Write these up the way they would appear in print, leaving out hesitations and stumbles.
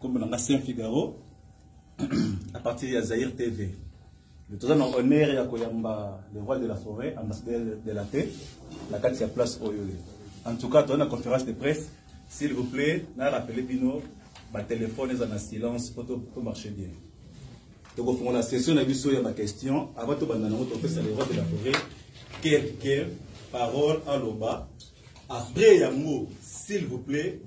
comme dans la Saint-Figaro, à partir de Zahir TV. Le troisième honneur est le roi de la forêt, ambassadeur de la paix, la carte de place Oyoyo. En tout cas, dans la conférence de presse, s'il vous plaît, rappelez Bino, téléphone est en silence pour marcher bien. Donc, pour la session, il y a ma question. Avant de le roi de la forêt, quelques paroles à l'oba. Après, il y a un mot, s'il vous plaît,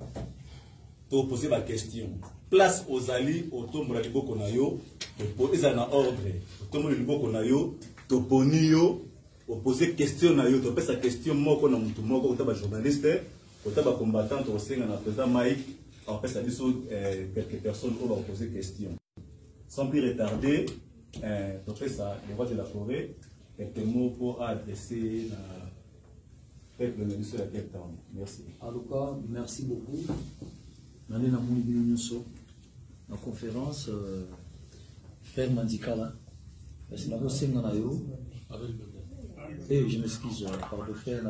pour poser ma question. Place aux alliés, au tombe de l'Ibo Konayo, ils ont un ordre. Au tombe de l'Ibo Konayo, to ponio, pour poser question nayo, to pesa question, moi, qu'on a mon tour, qu'on a un journaliste, qu'on a un combattant, on sait qu'on a président Mike, on peut savoir quelques personnes qui vont poser question. Sans plus retarder, on fait ça, le roi de la forêt, quelques mots pour adresser le peuple de la Cape Town. Merci. En tout cas, merci beaucoup. Dans la conférence, frère Mandikala, parce que et je m'excuse par le frère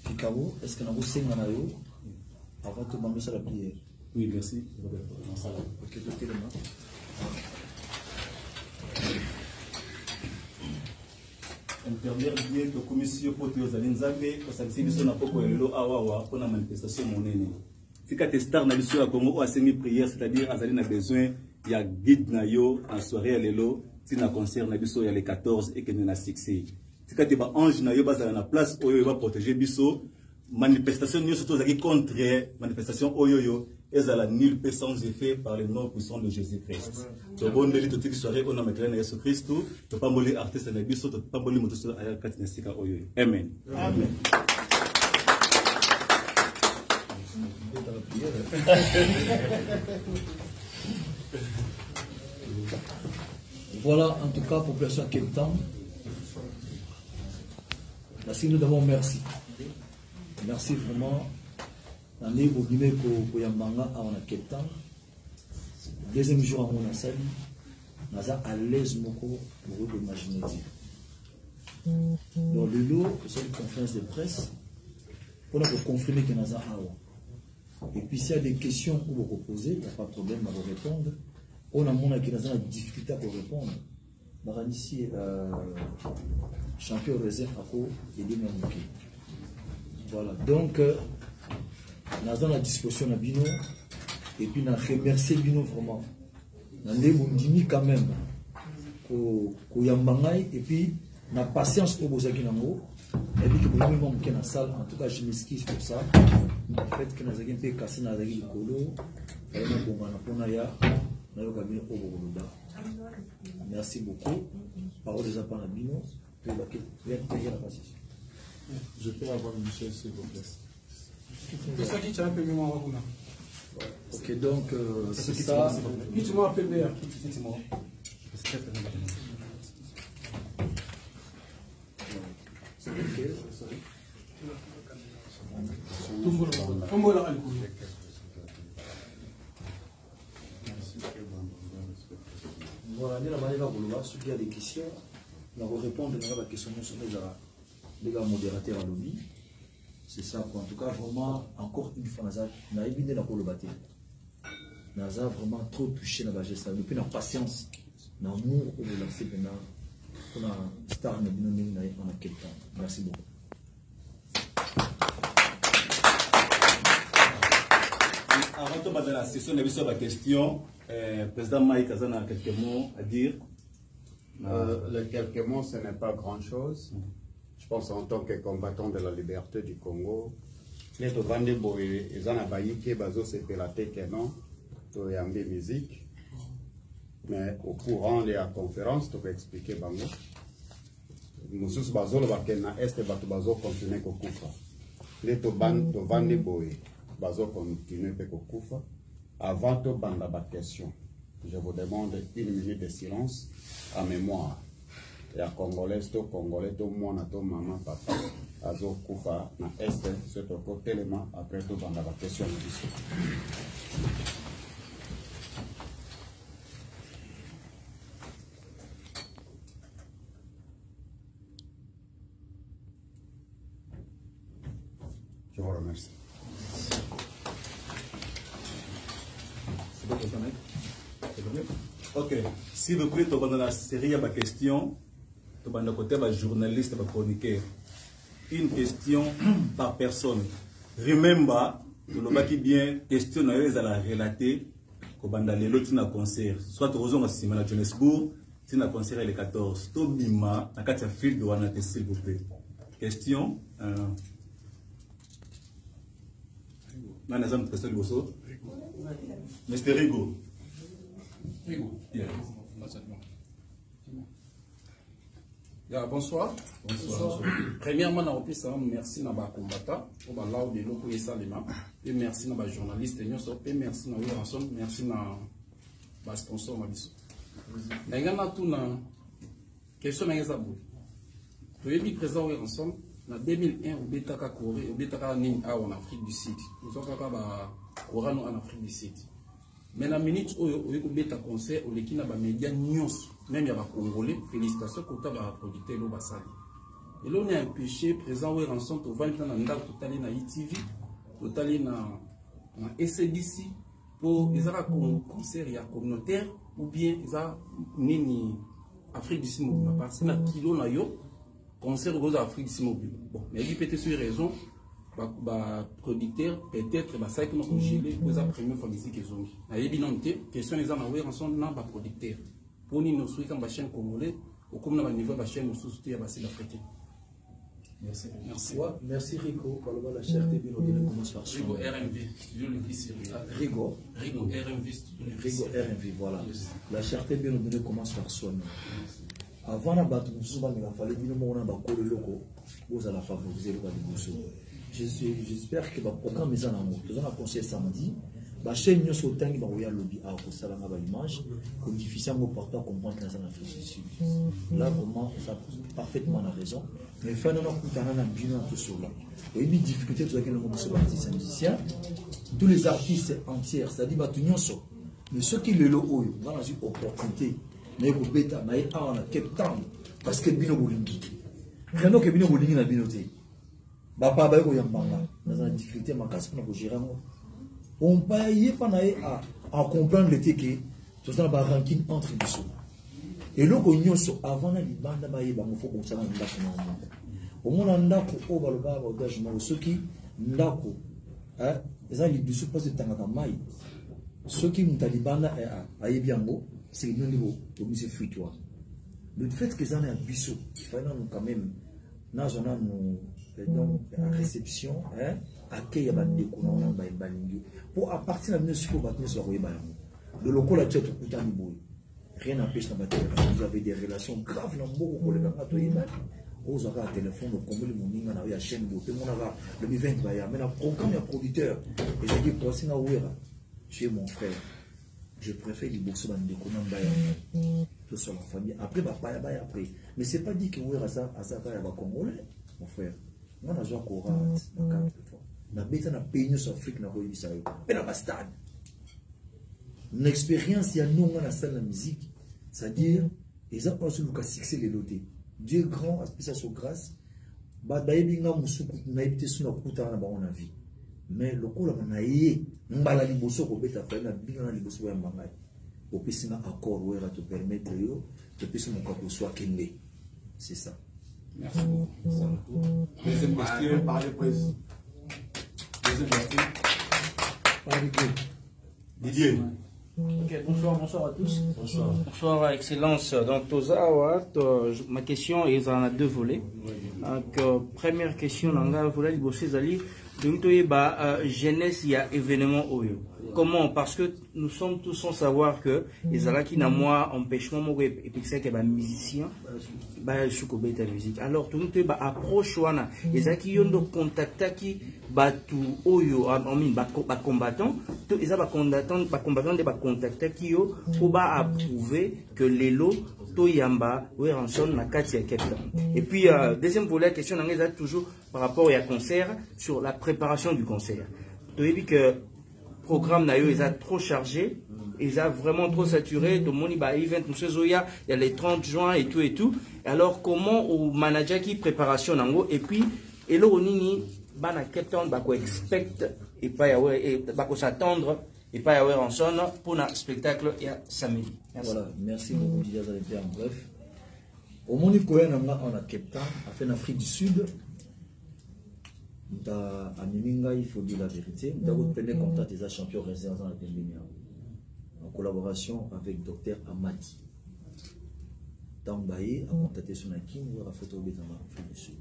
Fikao, est-ce que nous avons avant de demander ça la prière? Oui, merci. Ok, tout le monde. Intervenir bien que la commission pour les Alinzabé, parce que c'est un peu pour la manifestation monnaie. Si tu as star na biso à Congo, on prière, c'est-à-dire Azali a besoin, il y a guide nayo en soirée à l'élo, si na concert na biso il y a les 14 et que nous na succès. Si tu as ange nayo basa na place oyo va protéger biso, manifestation nous surtout qui contre manifestation oyoyo, elles à nul paix sans effet par le nom puissant de Jésus-Christ. Tu as bon mérite toute soirée on a mettre na Jésus Christ, tu pas moli artiste na biso, tu pas moli moto sur aya katinasika oyoyo. Amen. Amen. Voilà en tout cas population à Cape Town. Merci, nous d'abord merci. Merci vraiment. On est au Guinée pour Yambanga à Cape Town. Deuxième jour à mon salle, on est à l'aise pour vous imaginer. Dans le lot, c'est une conférence de presse pour nous confirmer que nous avons awa. Et puis s'il y a des questions que vous poser, il n'y a pas de problème à vous répondre. On a mon qui a une difficulté pour répondre. Nous avons ici champion réserve à quoi et des Mamouki. Voilà, donc nous avons la disposition de Bino et puis nous remercier Bino vraiment. Nous avons dit quand même pour Yambangai et puis la patience pour vous qui n'ont et puis que vous avez dans la salle. En tout cas, je m'excuse pour ça. Le fait que nous avons été cassés dans la rue du Colo, merci beaucoup. Parole des appareils Bino. Je peux avoir Michel, s'il vous plaît. C'est ça qui t'a un peu mieux. Ok, donc c'est ça. Qui tu m'as appelé? C'est ok. Voilà, nous avons ceux qui ont des questions, nous allons répondre à la question sur les modérateurs à l'OBI. C'est ça, en tout cas, vraiment, encore une fois, nous avons évité la colobaté. Nous avons vraiment trop touché dans la gestion, depuis la patience, l'amour pour le lancer pour la star de Binoning en quel temps. Merci beaucoup. Avant de passer à la session, on a vu sur la question. Président Mike Azan a quelques mots à dire. Les quelques mots, ce n'est pas grand-chose. Je pense en tant que combattant de la liberté du Congo, les Tovande Boy, ils ont abayi que Bazo se pelate que non, to yambe musique. Mais au courant de la conférence, tu peux expliquer Bango. Moussous Bazo le bakena est batu Bazo continue kokufa. Les Tovande Boy, Bazo continue kokufa. Avant de banda la question, je vous demande 1 minute de silence à mémoire. Et à Congolais, tout monde, tout maman, papa, Azo Koufa, na Est, ce côté élément, après tout banda la question. Je vous remercie. Ok, s'il vous plaît, dans la série de questions, dans le côté de journaliste, de chroniqueur, une question par personne. Remember, le baki bien, question à la relater, quand on a le concert, soit au Roson à Johannesburg, si un concert le 14, Tobima, à Katia Field de Wanate, s'il vous plaît. Question. Mr. Rigo. Yeah. Yeah, bonsoir. Bonsoir. Premièrement, merci à nos combattants pour là où de l'eau pour Salima. Et merci à nos journalistes et merci à nos rançons, merci à nos sponsors. Mais il y a une question à vous. Vous avez présent ensemble en 2001 au Bétaka Corée, au Bétaka en Afrique du Sud. Nous sommes en Afrique du Sud. Mais la minute où vous avez un concert, où les médias news, même il y a des Congolais, félicitations pour les producteurs de l'Obassali. Et là, on a un péché présent où ensemble, on va aller dans la ITV, on va aller dans SADC, pour les concert communautaire, ou bien les Afrique du Sud, parce que les kilo na yo, concert aux Afrique du Sud. Bon, mais il y a peut-être une raison. Producteur peut-être ça que nous gelé pour la première fois ici que zongi na yebi nonté question les en avoir ensemble na ba producteur pour nous souhaiter comme chaîne congolais ou comme na niveau ba chaîne sous-soutenir ba sud africain. Merci. Merci. Ouais, merci Rigo pour la cherté bien au commence par Rigo RMV studio le qui sérieux. Rigo RMV studio Rigo RMV voilà. La cherté bien au commence par soi. Avant la battre nous souvent il a fallu bien mo na ba ko le loco vous allez favoriser le ba de j'espère que le programme est en amour. Nous avons conseillé samedi. La chaîne nous sommes tenus dans le lobby à Rosalanga l'image. Comme difficile à porter comprendre que nous Afrique du Sud. Là vraiment, ça a parfaitement la raison. Mais fin de notre temps, on a bien un peu sur là. Et une difficulté de laquelle nous sommes artistes musiciens. Tous les artistes entiers, c'est-à-dire que mais ceux qui le lot, on a une opportunité. Mais pour bêta, mais on a Cape Town parce que bino bolingi. Quand nous que bino bolingi na binoté. Papa ba ko yambanga dans une difficulté ma casse pour gérer on paye pas à comprendre le que tout ça va ranking entre les deux et le ko nyonso avant na libanda ba yeba mo faut ça na ndako na au monde ndako o ba le ba engagement ceux qui ndako hein ça les deux pas de tangaka mai ceux qui mutalibanda a yebiango c'est le niveau au musée fuitoir le fait que ça na biso il fallait quand même na zona nous donc la réception hein accueil à bande pour à partir de la musique le local a tout rien n'empêche vous avez des relations graves dans beaucoup les gars aux aura téléphone comme le morning na ya chaîne de mon aga le event va y amener un programme un producteur et j'ai dit pour ça tu es mon frère je préfère les bourses dans des commandes tout sur la famille après après mais c'est pas dit que oui à ça va congolais mon frère. Moi, je suis courant. Je suis dans pays en Afrique, je suis dans le stade. Une expérience, il y a nous dans la salle de musique. C'est-à-dire, ils ont pas su le succès les lotés. Dieu grand, spécial grâce. Badaïbinga musuku na ibite suna kuta na ba on a vie. Mais le coup là na yé, mbala liboso ko beta fa na binga na liboso ya mbangai. Au piscine accord où te permettre yo, te piscine mon corps soit kende. C'est ça. Merci beaucoup. Deuxième question par le président. Deuxième question. Didier. Ok, bonsoir à tous. Bonsoir. Bonsoir, Excellence. Donc, Toza, ma question est en deux volets. Donc, première question, volet de Zali. Donc, jeunesse, il y a événement Oyo. Comment? Parce que nous sommes tous sans savoir que les Alaki n'a moi empêchement et puis c'est que les musiciens la musique. Alors tout le monde approche wana les Alaki ont donc contacté qui batu Oyo combattant tout ils ont combattant de contacter qui yo pour approuver que les lots Toyamba ou ranson na kati ya Cape Town. Et puis deuxième volet question on toujours par rapport au concert sur la préparation du concert. Tu as dit que programme na yo ils a trop chargé, ils a vraiment trop saturé. Tout le monde event il y a les 30 juin et tout. Alors comment au manager qui préparation nango et puis et là on nini bana Cape Town ba ko expect et pas et ba ko s'attendre et pas Yahweh Ranson pour un spectacle il y a samedi. Merci. Voilà, merci beaucoup Didier Zalépé en bref. Au monde où on a Cape Town, a fait en Afrique du Sud, à Miminga, il faut dire la vérité. Nous avons pris contact des champions réserves dans la pandémie en collaboration avec Dr Amadi. Tambaye a contacté son akin, il a fait tomber dans l'Afrique du Sud.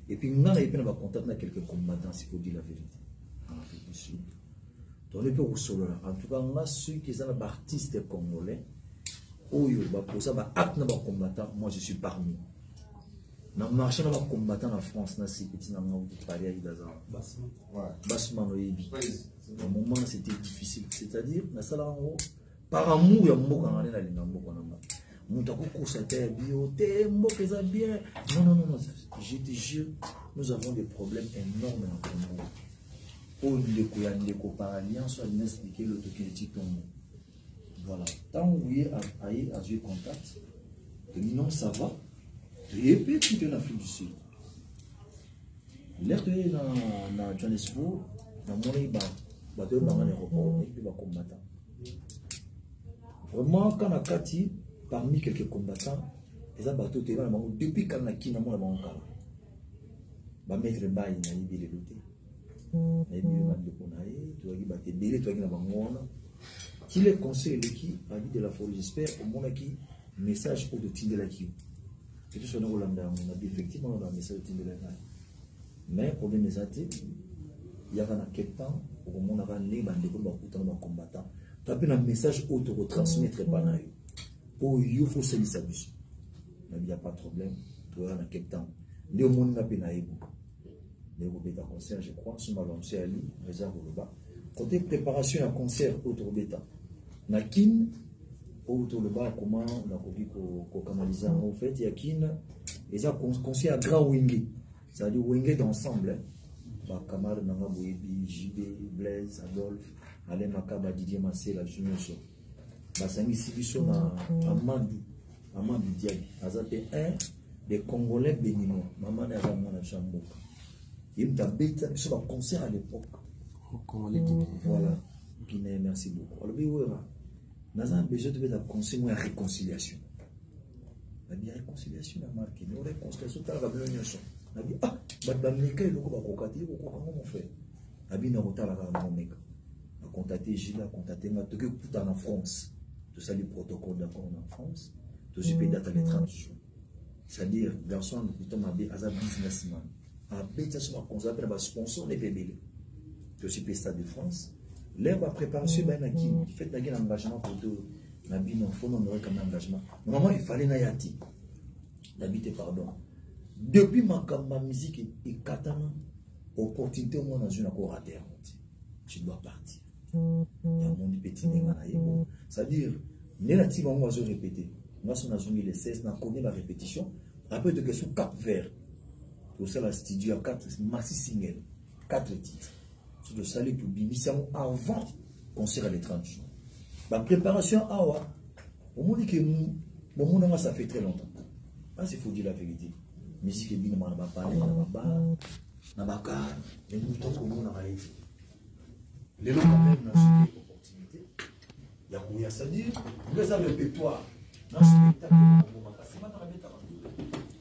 Et puis nous avons contacté quelques combattants, s'il faut dire la vérité, en Afrique du Sud. Donc on peut solo là. En tout cas, on a ceux qui sont des artistes congolais. Pour ça, combattant, moi je suis parmi. Dans le marché, on a combattant en France, on a ces petits noms qui parlaient avec Dazan. Bassman Oyebi. Au moment, c'était difficile. C'est-à-dire, par amour, il y a un mot qu'on a dans les noms. Non, je te jure, nous avons des problèmes énormes dans le monde. Il y a des copains, soit nous expliquer l'autocritique au monde. Voilà. Tant que vous avez à jouer contact, non, ça va. Et puis, tu es en Afrique du Sud. L'air de dans Johannesburg, dans mon bateau dans l'aéroport, et puis va combattant. Vraiment, quand on a Kati, parmi quelques combattants, les bateaux, depuis quand on a qui, on a mon cas. Va mettre le bail, il a dit les dotés. Il a dit le bail, il a qui les conseille qui habite de la forêt, j'espère, au moins qui message pour de Tindelaki. Et tout ce qu'on a effectivement un message de Tindelaki. Mais le problème est que il y a un temps où on a les combattants. Tu as un message auto-retransmettre par là. Pour il faut se laisser abuser. Il n'y a pas de problème. Tu as un temps. Les gens n'a pas naïf. Les gens concert, je crois, sont lancés à lui, réserve au bas. Côté préparation à concert auto-bêta. Nakin, autour le bas, comment on a compris qu'on canalise en fait, il y a Kin, et ça conseille à grand Wingé, c'est-à-dire Wingé d'ensemble. Kamar, Nanga Boyebi, JB, Blaise, Adolphe, Alain Makaba, Didier Massé, la Junior. Basami Sibiso, Amadou Diaby, Azate un des Congolais béninois, Maman Azamana Chamboka. Il m'a bêta sur un concert à l'époque. Voilà, Guinée, merci beaucoup. Alors, nous avons besoin de la réconciliation. La réconciliation a marqué. Nous réconciliation, tu as la réunion. On a dit, ah, comment on fait? On a contacté Gilles, on a contacté en France. Tout ça, le protocole d'accord en France. Tout ce qui est date à l'étranger. C'est-à-dire, garçon, nous avons un businessman. Un businessman qu'on appelle un sponsor, les bébés. Tout ce qui est Stade de France. L'herbe a préparé ce qui fait un engagement pour tout. Il faut un engagement. Normalement, il fallait n'ayati. D'habiter, pardon. Depuis ma musique et katana, opportunité, moi, dans une accord à terre. Je dois partir. Il y a mon petit négatif. C'est-à-dire, négatif, on va se répéter. Moi, si on a joué les 16, on a connu la répétition. Après, de question 4 vers. Pour ça, la studio à 4, massif single. 4 titres. C'est de salut pour Bimission avant concert à l'étranger. La préparation, au moment que mon nom, ça fait très longtemps. Il faut dire la vérité. Musique est bien, on va parler, on va parler, les moutons comme on a été. Les gens, quand même, ont une opportunité. Il y a combien ça dit? Vous avez un répertoire. Dans ce spectacle, c'est pas dans la méthode.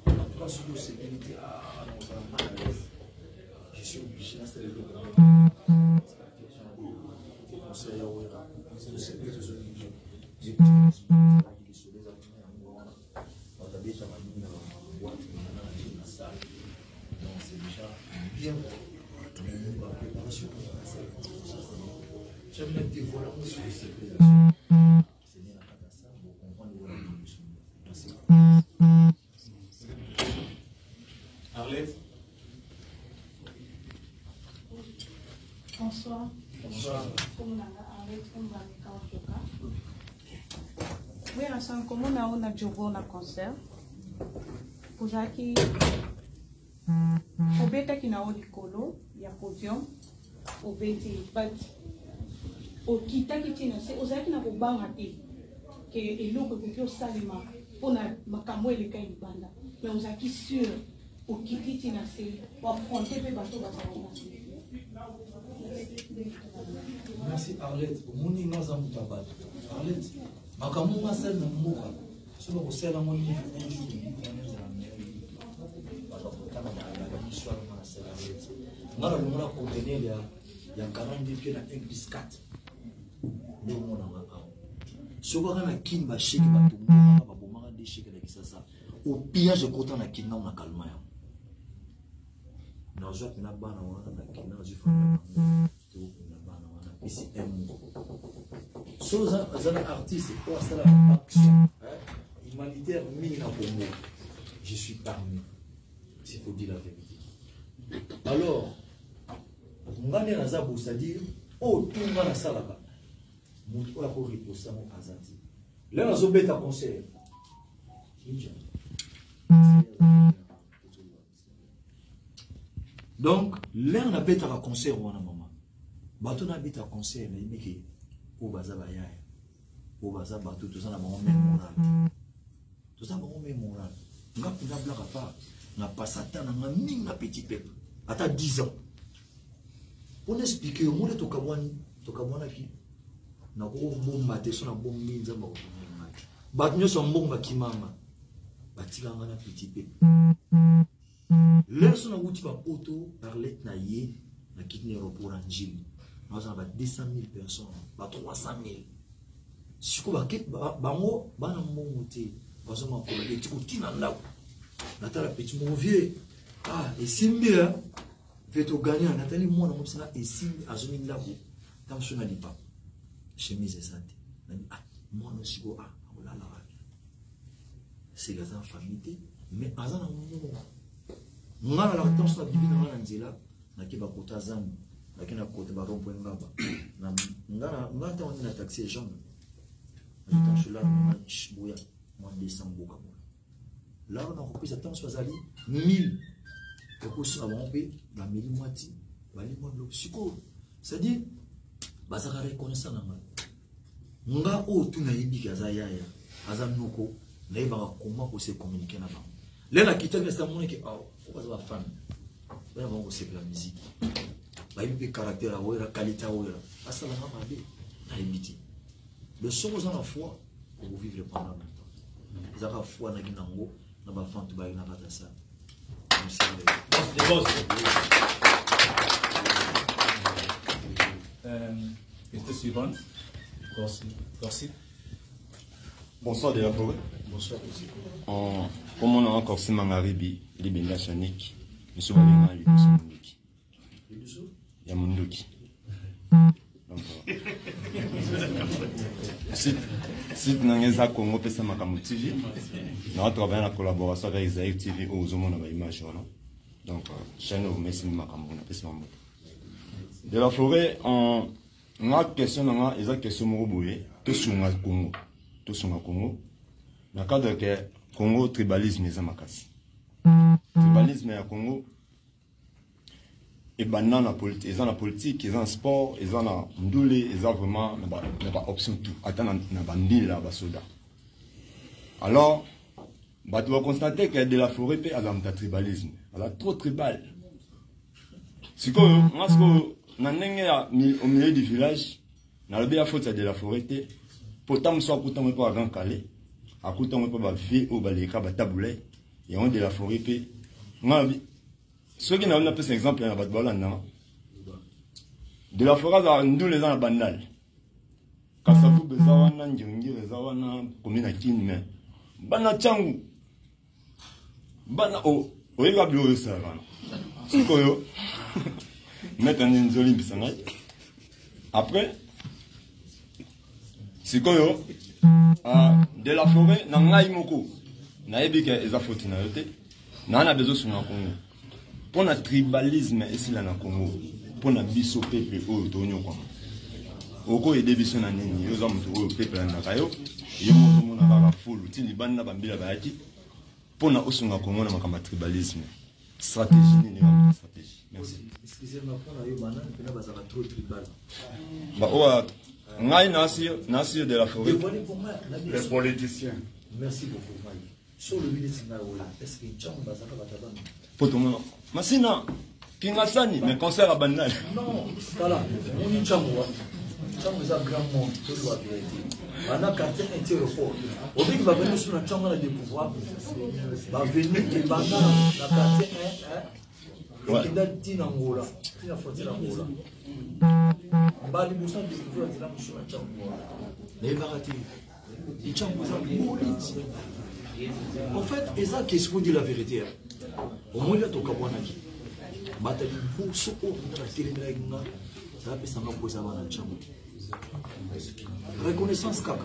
En tout cas, sur la sécurité, je suis obligé d'installer le programme. Bien, la préparation pour la j'aime mettre des volants sur les sécurités. C'est bien la catastrophe pour comprendre les volants de merci. Arlette. Bonsoir. Bonsoir. Oui, ensemble, comme on a joué un concert, pour ça qui au bêta qui n'a pas de colo, il y a podium, au bêta, au kita qui tient, c'est aux qui n'a pas de banque, que et l'eau que vous salima, on a ma camo et les cailles de banda, mais aux qui sûr, au qui tient, c'est pour affronter les bateaux. Merci Arlette. Moni naza mutabat. Arlette. Makamu masel na mboka. Solo ko sela mo ni un jour ni nza na mairie. Bata ko kana na histoire na sela Arlette. Ngara ngora ko tenele ya 40 pieds na église 4. Ndio mona ngaka. Soko kana kimba shiki batumba ba bomaka de shiki na kisasa. Au pillage kota na kinga na kalma ya. Na joie na bana wana na kinga jifanya. Ici, sur un artiste, pour ça la action humanitaire mine pour moi. Je suis parmi, s'il faut dire la vérité. Alors, on va dire c'est-à-dire, oh, tout le monde a ça là-bas. Mon tour a corrigé pour ça, mon azati. Là, on a bête à concert. Donc, là, on a bête à concert, mon maman. Bato na bita conseil na imiki o baza bayaya o baza bato to sana bango même moral to sana bango même moral nga pina blaka pa na pasata na mingi na petit peuple ata 10 ans pour expliquer au monde to kabwana ki na ko bomba te so na bombi nzamba ko bomba bato nyoso mbonga kimama batika nga na petit peuple leso na wuti ba poto Arlette na ye na kitne aéroport en Jim. Nous avons 200 000 personnes, 300 000. Si vous avez bango, bana monté, parce que vous avez dit que vous avez Nathalie petit mon vieux, ah, et si bien, faites au gagnant, Nathalie moi, on a et si à zone là où, tant que je n'ai pas, chemise et santé, ah, moi aussi go ah, on l'a là, c'est les enfants famille, mais à zone on a la temps sur la Bible dans l'anzela, na kiba kota zamu. Lakini akote baron point ngaba na ngata on na taxi jaune ajuta shula na chibuya moi décembre boka là on a repris attends soazali 1000 et pour ça on peut la mili moitié bali moi le psycho c'est dire bazaka reconnaissance na nga o tuna yibika za yaya azanoko na yeba comment ko se communiquer na ba là kitaka ça mon que oh on va fan là on va se la musique le caractère à la qualité à la ça la limite. Le son aux la foi pour vivre pendant longtemps. Ils ont la foi dans Ginango, dans la fente de la Ratassa. Question suivante. Corsi. Bonsoir de la forêt. Bonsoir. Comme on a encore ce mangaribi, les Bendachanik, nous sommes à l'Unique. Yamunduki. Donc, site Nangeza Congo pesa makamu TV. Nous avons travaillé en collaboration avec Isaïe TV au Zomo na image. Donc, chaîne au Messi makamu na pesa mambo. De la forêt, on a question na eza question moboye to sunga Congo. To sunga Congo. Na cadre que Congo tribalisme eza makasi. Tribalisme ya Congo et banana politique, ils ont la politique, ils ont le sport, ils ont la ndoulé, ils ont vraiment la option tout. Attends, na bandi là, bas soda. Alors, bah tu vas constater que de la forêt peut avoir un tribalisme. Elle a trop tribal. C'est que moi ce que na au milieu du village, na le bien faute de la forêt pourtant soit pourtant pas grand calé, à pourtant pas vie au baleka ba taboulé et on de la forêt peut ceux qui n'ont pas cet exemple, il y a de la forêt, nous les gens banal. Kasabu bezawana, njungi bezawana, komina kinme. Bana changu. Bana o, oiga bio savana. Sikoyo. Mettre un inzoli bisangai. Après, sikoyo. De la forêt, nangai moko. Naebike ezafoti na yote. Nana bezo sunga Congo. Pour le tribalisme ici là au Congo, pour le biso peuple au Tonyo quoi. Au Congo il y a des biso na nini, ils ont tout peuple na kayo, ils ont tout na ba full, tini banda bambila ba yaki. Pour na osunga Congo na makamba tribalisme. Stratégie ni na stratégie. Merci. Excusez-moi pour la yo banane, pena bazaka trop tribal. Ba oa ngai nasi de la forêt. Les politiciens. Merci beaucoup. Sur le milieu de est-ce que Tchang bazaka batabana? Pour tout le monde. Masina, Kingasani, mais concert à Banal. Non, voilà, on y Tchang. Tchango est un grand monde, tout le monde. On a quartier aéroport. Au début, il va venir sur la Tchango de pouvoir. Il va venir de Bana, la quartier et qui a dit Angola. Il a fait l'Angola. On va aller bosser de pouvoir sur la Tchango. Les baratis. Les Tchango sont en fait, c'est ça qui se dit la vérité. Au moins, il y a tout le monde qui Batali pour ce qu'on a tiré de la ça peut s'en poser avant la chambre. Reconnaissance kaka.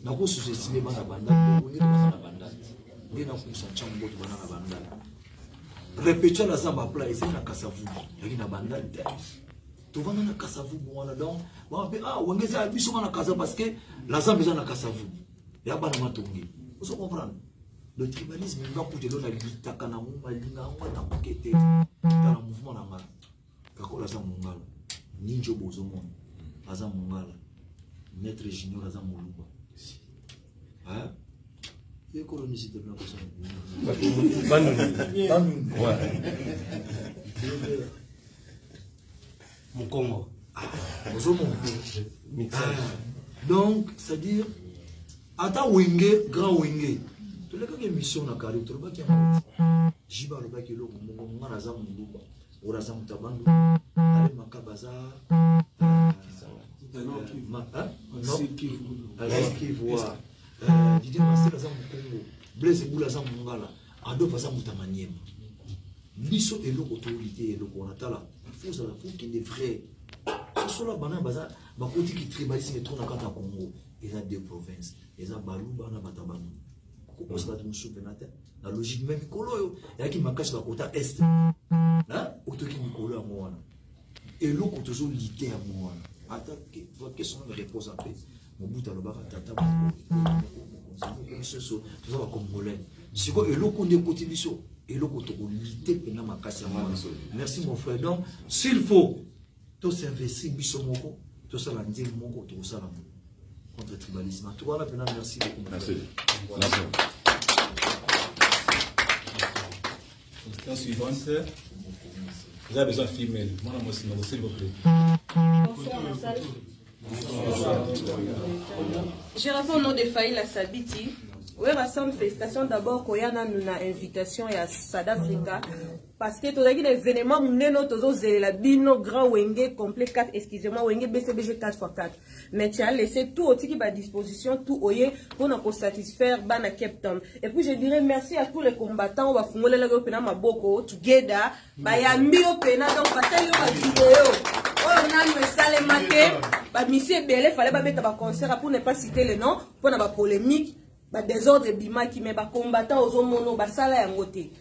N'a pas sous-estimé ma banda, on est dans la banda. On est dans une chambre de la banda. Répétez la zamba plat et c'est la cassavou. Il y a une banda. Tu vas dans la cassavou, voilà donc. Ah, on est à l'habitude dans la casa parce que la zamba est dans la cassavou. Il y a pas de matongi. Vous comprenez? Le tribalisme, il va pour de l'eau, la lita, kanamou, malinga, on va t'enquêter dans le mouvement là. Kako laza mongala, ninjo bozomon, laza mongala, maître junior laza moluba. Hein? Il y a colonisé de blanc comme ça. Mon Congo. Bozomon. Donc, c'est-à-dire, attends Wenge, grand Wenge. Tu l'as qu'une mission dans Carré, tu l'as qu'un Jiba le bac et l'eau, mon razam moluba. Orazam Tabandu, Ale Makabaza, Kivoa, Didier Master Azam Congo, Blaise Boulazam Mongala, Ado Bazam Mutamaniem. Biso et l'eau autorité et l'eau Konatala, il faut qu'il est vrai. Sur la banane Baza, ma côté qui tribalisme et tourne à Congo, il y a deux provinces, il y a Balouba, il y a Batabanou. La logique même Kolo, il y a qui m'a caché la côte est. Là, auto qui me colle à moi. Et l'eau qui toujours l'idée à moi. Attends, votre question me repose après. Mon bout à l'obar, tata, tout ça va comme mollet. C'est quoi, et l'eau qu'on est côté biso, et l'eau qu'on te l'idée pendant ma casse à moi. Merci mon frère. Donc, s'il faut, tout s'investir, biso moko, tout ça la dire moko, tout ça la contre le tribalisme. En tout cas, là, merci beaucoup. Merci. Merci. Question suivante. Vous avez besoin de femelle. Moi, s'il vous plaît. Bonsoir, Massal. Je réponds au nom de Faïla Sabiti. Oui, Rasson, félicitations d'abord qu'on y a une invitation à South Africa. Parce que tout à l'heure, l'événement, nous avons la bino grand Wenge complet 4, excusez-moi, Wenge BCBG 4x4. Mais tu as laissé tout au qui à disposition, tout au pour nous satisfaire, Bana Cape Town. Et puis je dirais merci à tous les combattants, on va fouler la pena maboko, together, bayambi au pena, donc passer la vidéo. Oh, on a eu salé maté, bah, monsieur Belé, fallait pas mettre un concert pour ne pas citer le nom, pour n'avoir polémique, bah, désordre bima qui met bah, combattants aux hommes, bah, sala et ngoté.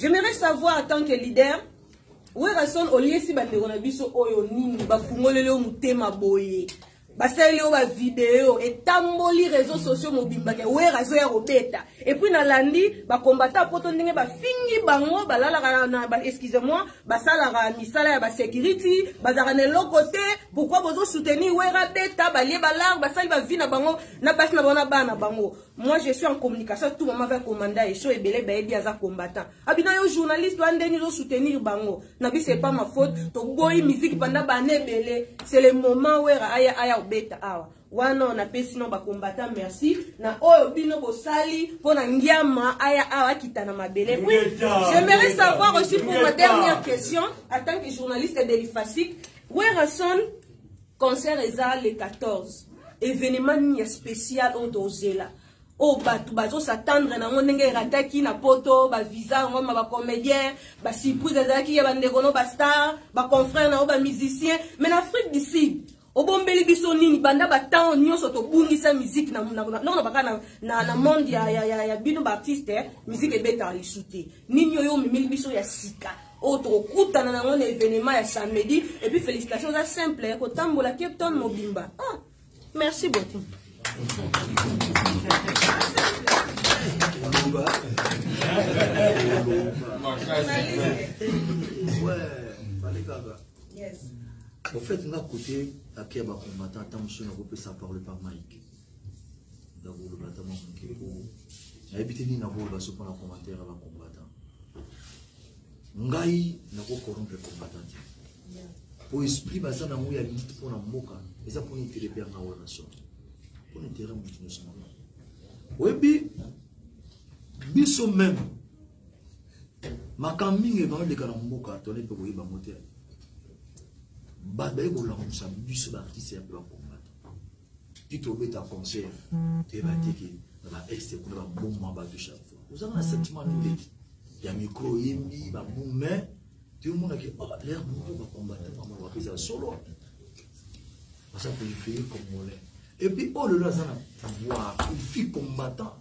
J'aimerais savoir en tant que leader, où est Rasson au lieu si Banderonabiso Oyo Nini, Bafungolele Mutema Boye, Baselio ba vidéo, et tamboli réseaux sociaux mobimba, où est Razo ya Robeta. Et puis na landi, ba combattant potondenge ba fingi bango, ba lala excusez-moi, ba sala misala ba security, ba zarane lokote, pourquoi bozo soutenir Wera Beta, ba lié ba lar, ba sali ba vina bango, na basi na bona bana bango. Moi je suis en communication tout moment avec commandant et et belé ba ebi aza combattant. Abina yo journaliste ou andeni zo soutenir bango. Na bi c'est pas ma faute, to boy musique pendant ba ne belé, c'est le moment Wera aya Beta awa. Wana on appelle sinon ba combattant merci na oyo bino bosali pona ngiama aya awa kitana mabele. Oui, j'aimerais savoir aussi pour ma dernière question en tant que journaliste de l'IFASIC, où est Rasson concert eza le 14 événement ni spécial au dozela. Oh bato s'attendre na ndenge rataki na poto ba visa ngoma ba comédien ba surprise ezaki ya bandeko no ba star ba confrère na ba musicien mais en Afrique du Sud obombeli biso nini banda batao nyonso to bungisa musique na baka na monde ya bino ba artiste musique ebeta lisute nini yo mimeli biso ya sika autre kutana na ngone événement ya samedi et puis félicitations à simple ko tambola Cape Town mobimba. Ah, merci beaucoup. Yes. En fait, on a côté à qui a combattant, attention, on peut ça parler par Mike. D'abord, le bâtiment qui est habité ni n'abord va se prendre un commentaire à la combattant. Ngai n'a pas corrompre le combattant. Au esprit, baza na mouya lutte pour la mboka. Et ça pour l'intérêt de la nation. Pour l'intérêt de la nation. Oui, biso même. Makaming et dans les cas de mboka, tourner pour y bamoter. Badaï pour l'ensemble, biso l'artiste est un peu en combat. Tu te mets à concert, tu vas dire que dans la est, pour un bon moment de chaque fois. Vous avez un sentiment de il y a micro, il y a boum, mais tout le monde a dit, oh, l'air beaucoup va combattre, on va faire ça solo. Ça peut lui faire comme on l'est. Et puis, oh, le là, ça a pouvoir, une fille combattant.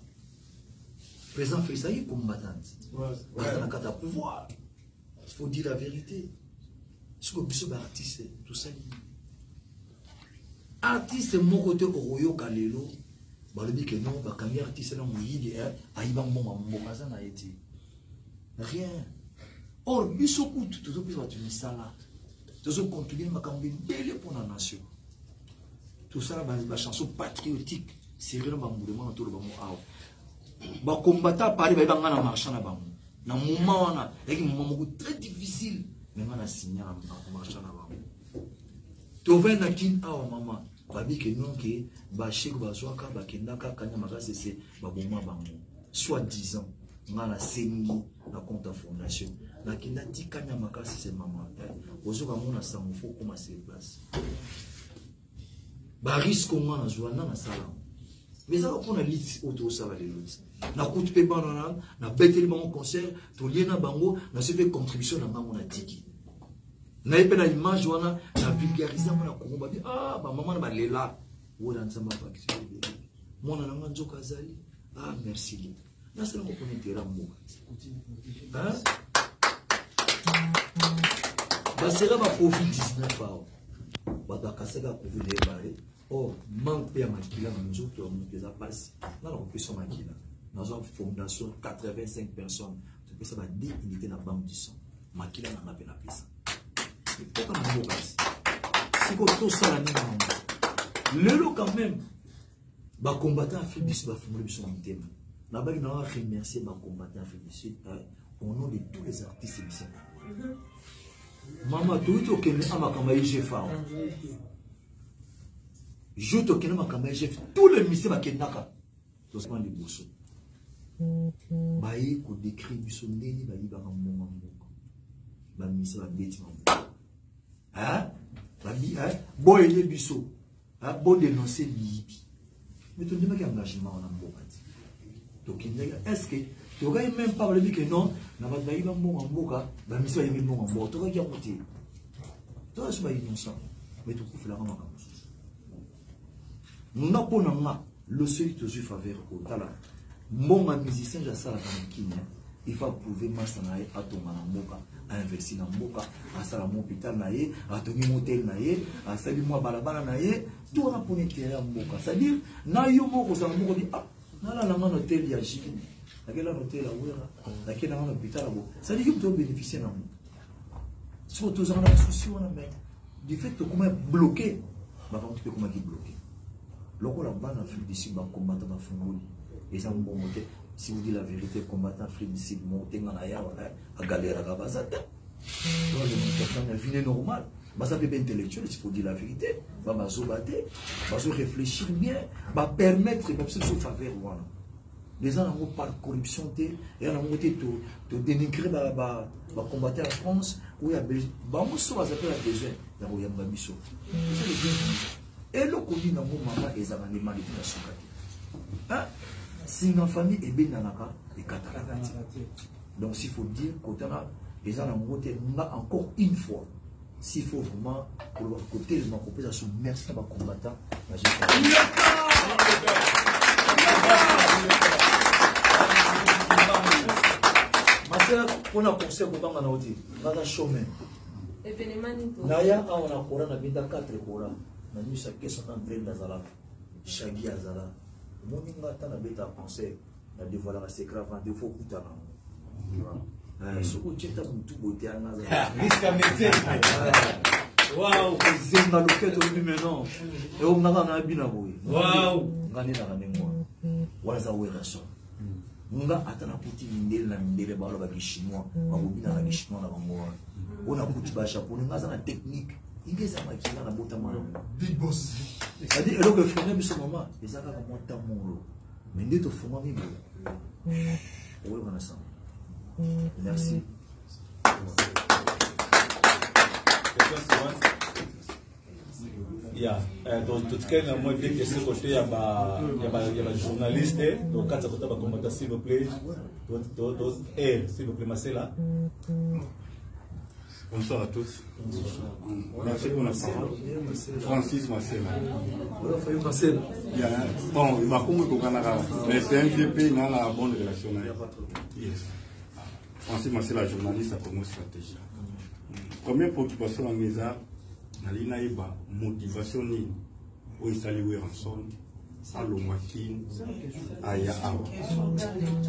Président fait ça, il est combattant. Il a un pouvoir. Il faut dire la vérité. Ce que vous artiste, tout ça. Artiste, mon côté, au Royo Kalelo, le dit que non, quand il y a artiste, il y a un rien. Or, biso tout le monde a ça là. Tout le monde continue à faire pour la nation. Tout ça, la chanson patriotique, c'est vraiment un mouvement autour de moi. Les combattants parlent de la marche à la banque. Dans un moment, il y a un moment très difficile, mais on a signé la marche à la banque. Tu vois, il y a un maman. Babi que non que bachek bazwaka bakendaka kanya makase c'est baboma bango soit 10 ans ngala sengi na compte fondation na kenda tikanya makase c'est maman ozoka mona sango faut comment se place ba risque ngana zwana na sala mais ça on a lit auto ça va les autres na coûte pe banana na beteli bango concert to liena bango na se fait contribution na bango na tiki na epena image wana na vulgariser mona komba bi ah ba maman na balela wona nzamba bakisi mona na nzoka azali ah merci li na sala ko connaître mboka hein ba sera ba covid 19 fao ba bakaseka covid de bare oh manque ya makila na nzoto mu pesa passe na ko pesa makila na zo fondation 85 personnes tu pesa ba 10 unités na banque du sang makila na ngape na pesa. Pourquoi on a c'est que tout ça le lot quand même les combattants africains du Sud va former son thème là-bas il a remercié les combattants africains du Sud au nom de tous les artistes ici maman tout au Kenya à Makamba Jeff je te Kenya Makamba Jeff tous les ministres va Kenaka tout ça les bosso baï ko décrit du son déni baï ba moment ba ministre va bêtement. Hein? Bon, il est bisso. Bon, dénoncer Bibi. Mais tu ne dis pas qu'il y a un engagement en Ambokati. Donc, est-ce que tu n'aurais même pas dit que non, tu n'as pas dit que bon en Boka, la mission est bon en Boka. Tu n'aurais pas dit tu n'aurais pas innocent. Mais tu peux faire la rame. Nous n'avons pas le seul qui te suit faveur au talent. Mon musicien, j'ai ça la Kenya. Il faut prouver Massanae à ton Mboka, à investir dans Mboka, à salam hôpital naïe, à tenir mon hôtel naïe, à saluer moi balabala naïe, tout on a pour l'intérêt à Mboka. C'est-à-dire, naïo moko ça Mboka dit ah, nala la man hôtel ya jiki, laquelle hôtel à ouera, laquelle man hôpital à bo. C'est-à-dire que tu dois bénéficier d'un Mboka. Surtout dans la souci on a mais du fait que comment bloqué, bah quand tu peux comment bloqué. Lorsqu'on a ban Afrique du Sud, bah combattre ma fongoli, et ça me bon monter. Si vous dites la vérité, combattant Afrique du Sud, monter en ailleurs, à galère à Gabazata. Donc, la vie est normale. Ça peut être intellectuel, il faut dire la vérité. Va réfléchir bien, va permettre de se faveur. Les gens n'ont pas de corruption, et ils ont te dénigrer, va combattre la France, où il y a besoin. Ça s'appelle la besoin. Il y a besoin. Et le Covid, maman, ils ont des manipulations. Si une famille est bien et donc s'il faut dire qu'on a les gens encore une fois s'il faut vraiment pour le côté de ma compétition merci à ma combattant ma soeur on a conseil pour dans la hôtel dans un chemin naya on a courant na binda 4 courant na nuit chaque question en train d'azala shagi azala moninga tana beta conseil na dévoiler la secret avant de faut kutana ce que tu as tout beauté à risque métier waouh zenga loketo maintenant et on n'a pas bien boy waouh ngani na ngengwa waza wera so nga atana puti ndele na ndele ba lo ba chinois ba bobina na chinois na bango on a puti ba japonais ngaza na technique il est à ma qui a la botte à moi. Big boss. C'est-à-dire, alors que frère, mais ce moment, ils ont comme moi tamour. Mais dès que tu fais ma vie, oui, on a ça. Merci. Yeah, donc tout cas, moi dès que c'est côté, il y a journaliste, donc quand ça côté va commenter s'il vous plaît, s'il vous plaît, Marcela. Bonsoir à tous. Merci pour la parole. Francis Marcela. Bon, il va comme au Canada, mais c'est un vieux pays, dans la bonne relation. Yes. Francis Marcela, journaliste à Congo Stratégie. Première préoccupation à mes arts, Nalina Eba, motivation ni, où il s'allie où rançon, à l'Omwakin, à Yahawa.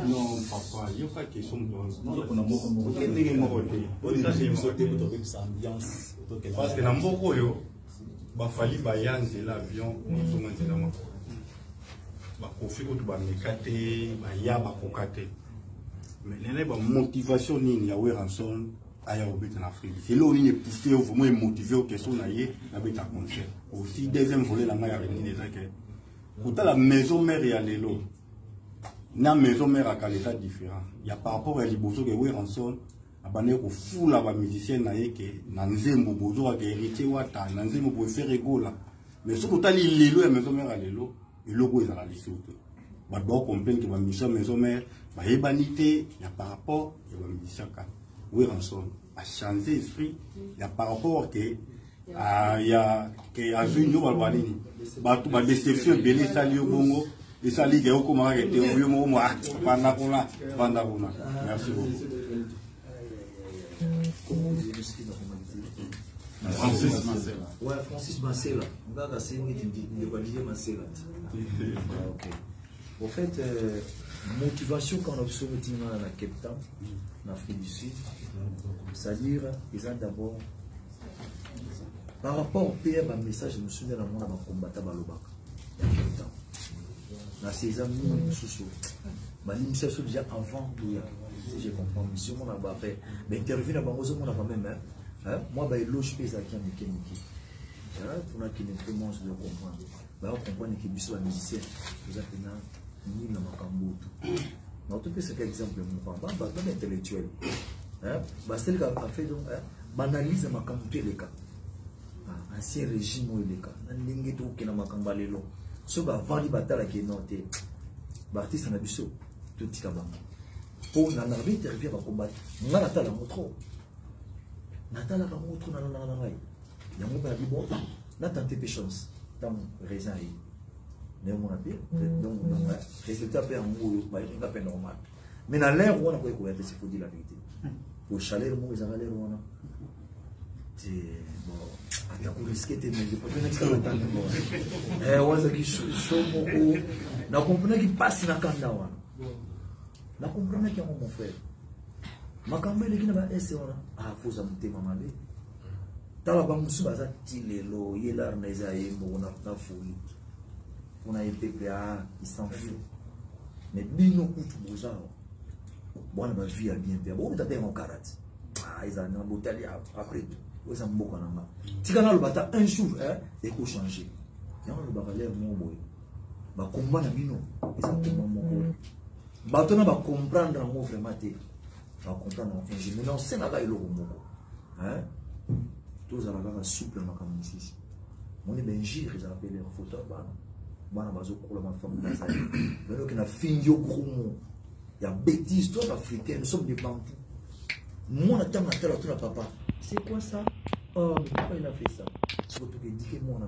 Non, papa, il n'y a pas de question de parce que dans beaucoup yo, il fallait bayanze l'avion, nous sommes ba kofi ko ba mekate, ba ya ba kokate. Mais nene ba motivation ni ya we rançon aya obit en Afrique. C'est là où il est poussé vraiment motivé aux questions na yé na beta concert. Aussi deuxième volet la maya reni déjà que pour la maison mère et à l'élo. Na maison mère à quel état différent. Il y a par rapport à liboso que we rançon abane ko fula ba musicien na yé que na nzembo bozo a héritier wata na nzembo pour faire rigola. Mais ce que li l'élo et maison mère à l'élo, et logo est à la liste. Ba doit comprendre que ba maison mère ba ébanité, il y a par rapport et ba musicien ka. Oui, rançon a changé l'esprit. Il y a par rapport que il y a que à une nouvelle validité. Ba déception belé sali au bongo et sali que au comment arrêter au vieux moment pandakuna. Merci beaucoup. Francis Marcela. Ouais, Francis Marcela. On va passer une validité Marcela. Ok. En fait, motivation quand on se met dans la Cape Town, en Afrique du Sud, c'est-à-dire, ils ont d'abord, par rapport au PM, un message, je me souviens dans mon combattant à l'Obak, il y a Cape Town. Dans ces amis, nous sommes ma initiation déjà avant tout, si je comprends, mission, on a fait, mais interview, on a pas même, moi, je suis payé à qui a mécanique. Pour qui ne commence de comprendre. On comprend que je suis un musicien, vous avez ni le Makambo. En tout cas, c'est un exemple de mon papa, c'est un intellectuel. C'est le cas fait donc, banalise Makambo les cas. Ancien régime les cas. N'ingé tout qui n'a Makamba les lots. Ce qui a vendu bataille qui est noté. Baptiste en abisso, tout petit cabang. Pour n'arriver interview à combattre. On a la tala motro. Natala la motro nanananangai. Il y a mon père dit bon, n'a tenté patience dans raisin. Mais on a bien, donc, résultat fait un mot, il a peine normal. Mais dans l'air, on a quoi il faut dire la vérité. Au chalet, le mot, ils ont l'air, on a. C'est bon, attends, pour risquer tes mains, je peux pas faire un on a qui chaud, on a compris qu'il passe dans le canard. On a compris qu'il y a mon frère. Ma campagne, il y a un essai, on a. Ah, faut s'amuser, maman. Dans la banque, on a dit, il y a l'arme, il y a une folie. On a été prêt à s'enfuir. Mais bino kutu bozao. Bon, ma vie a bien fait. Bon, tu as fait mon karat. Ah, ils ont un bouteille après tout. Ils ont beaucoup de mal. Si on a le bata un jour, il faut changer. Il y a le bata l'air mon boy. Bah, comment na bino? Ils ont tellement mon boy. Bah, tu vas comprendre un mot vraiment. Va comprendre un ingénieur. Mais non, c'est là il aura mon boy. Tous à la gare souple ma caméra. On est benjir, ils appellent les photos. Moi, je suis ma femme. Il y a fini au gros mot. Il y a bêtises, toi, africain, nous sommes des bambous. Moi, on attend à papa. C'est quoi ça? Oh, mais pourquoi il a fait ça? C'est pour que dit que moi, on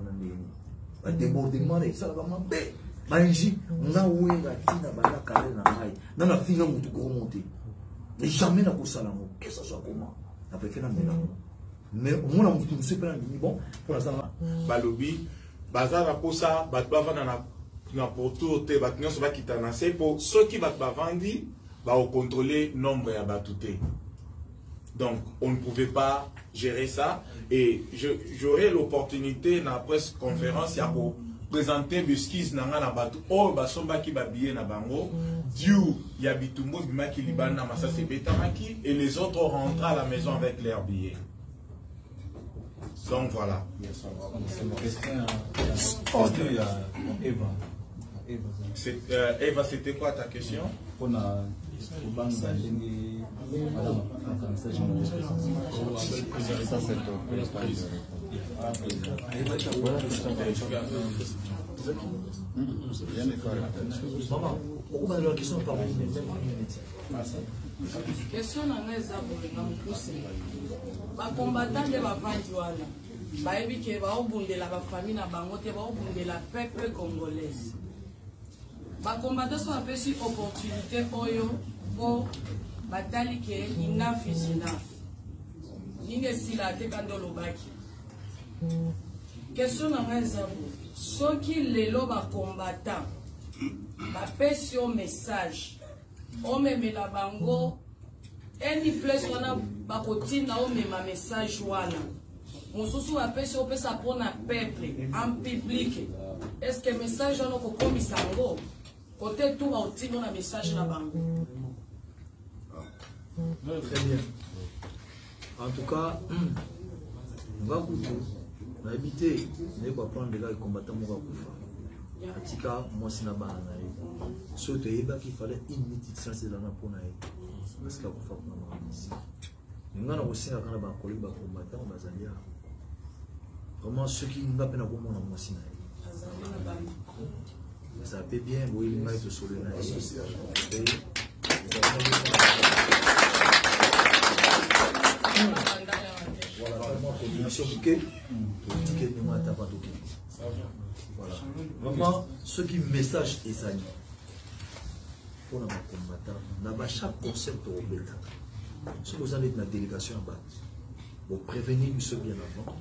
a un débordement, et ça va m'embêter. Manji, on a oué la tina, la carré, la maille. On a fini au gros monté. Et jamais n'a pas ça là. Qu'est-ce que ça soit comment? Après, fait la mélange. Mais au moins, on ne sait pas, bon, pour l'instant, Balobi. Bazar pour ça, batbava na porto te batnion so bakitana c'est pour ceux qui batbavandi va contrôler nombre ya batouté. Donc on ne pouvait pas gérer ça et j'aurai l'opportunité na presse conférence ya pour présenter Buskis nanga na batu o basomba ki babie na bango diou ya bitumbo bimaki libana masa se betamaki et les autres rentrent à la maison avec leurs billets. Donc voilà. Eva, c'était quoi ta question? Question nanga eza bolinga mokuse bakombatant nde bavandi wana bayebi ke baobundela bafamille na bango te baobundela peuple congolaise. Bakombatant so bapesi opportunité oyo mpo batali ke enough is enough ninga esila te kandi olobaki. Question nanga eza bo soki lelo bakombatant bapesi yo message omemela bango any place wana bakotinda omema message wana mosusu apesi opesa mpona peuple en public, est-ce que message wana okokomisa yango kote tu baotinda na message na bango? Très bien. En tout cas, ngakutu na habité ne pas prendre les gars combattants mo kufa. Atika mwasi na bana na ye. So to yeba qu'il fallait une minute de silence dans la pona ye. Parce que kufa kuna mwanisi. Ngana kosinga kana ba koli ba combattants bazalia. Vraiment ceux qui n'ont pas na komona mwasi na ye. Ça peut bien oui il m'a été solo na ye. Voilà, vraiment coordination que nous avons pas tout. Voilà. Vraiment, ce qui message est ça. Pour nous combattre, nous avons chaque concept au bêta. Si vous allez dans la délégation en bas, vous prévenez nous ce bien avant.